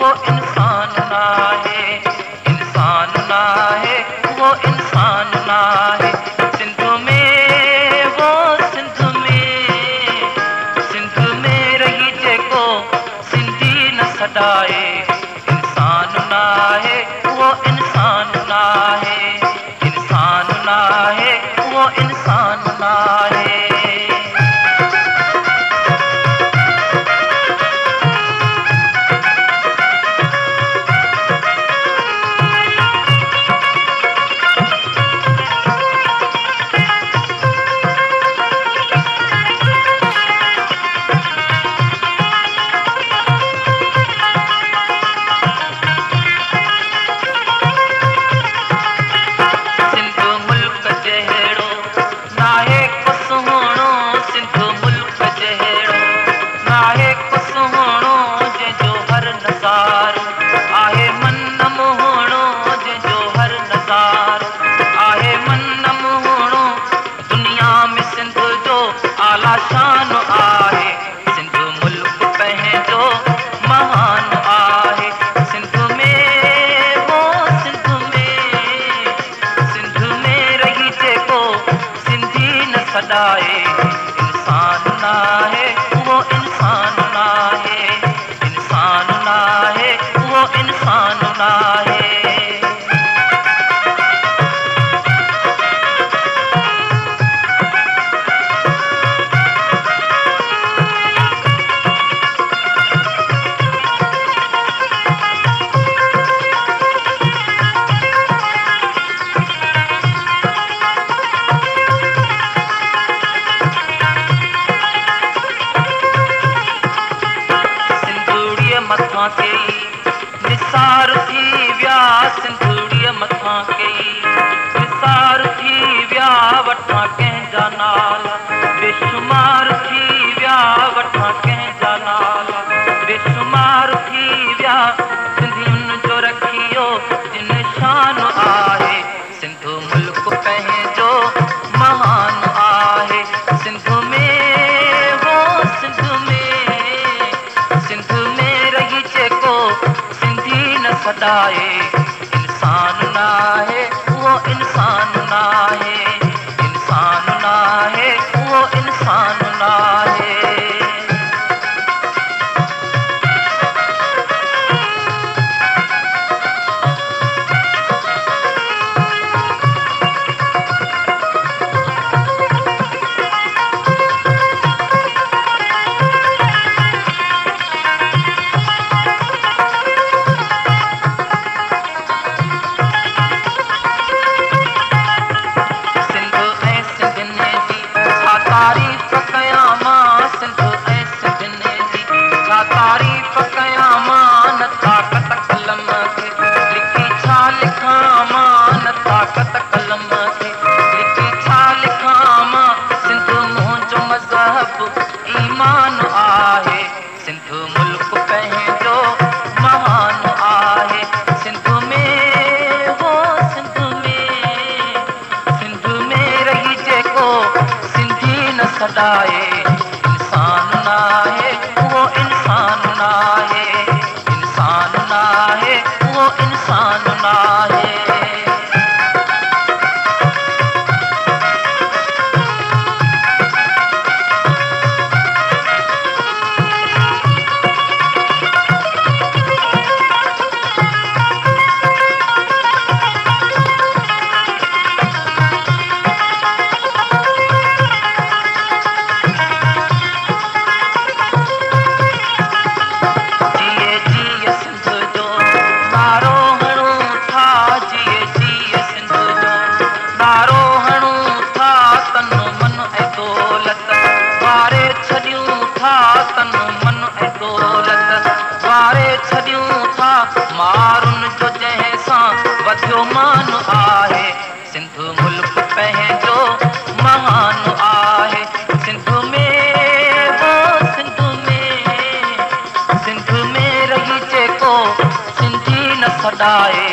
वो इंसान ना है, इंसान ना है, वो इंसान ना है। सिंध में वो सिंध में रही जेको सिंधी न सॾाए। इंसान ना है, वो इंसान ना है, इंसान ना है, वो इंसान ना है। शान आहे सिंध मुल्क पंहिंजो महान आहे। सिंध में वो सिंध में रही जेको सिंधी न सॾाए। इंसान ना है, वो इंसान ना है, इंसान ना है, वो इंसान ना है। मथां कई निसार थी विया, सिंधुड़ीअ मथां कई निसार थी विया। वठां कंहिंजा नाला बेशुमार थी विया, वठां कंहिंजा नाला बेशुमार थी विया। सिंधियुनि जो रखियो जिन शान आहे। सिंध मुल्क पंहिंजो महान आहे। सिंध में वो सिंध में रही जेको सिंधी न सॾाए। इंसान ना है, वो इंसान ना है, इंसान ना है, वो इंसान ना है। तारीफ़ कयां मां सिंध ऐं सिंधियुनि जी, छा तारीफ़ कयां मां न ताक़त कलम खे लिखी छा लिखां मां न ताक़त कलम खे लिखी छा लिखां मां। सिंध मुंहिंजो मज़हब ईमान आहे। सिंध मुल्क पंहिंजो महान आहे। सिंध में वो सिंध में रही जेको न सॾाए। इंसान ना है, वो इंसान ना है, इंसान ना है, वो इंसान ना है। तन मन ऐं दौलत वारे छॾियूं था। मारुनि जो जंहिं सां वधियो मान आहे। सिंध मुल्क पंहिंजो महान आहे। सिंध में वो सिंध में रही जेको सिंधी न सॾाए।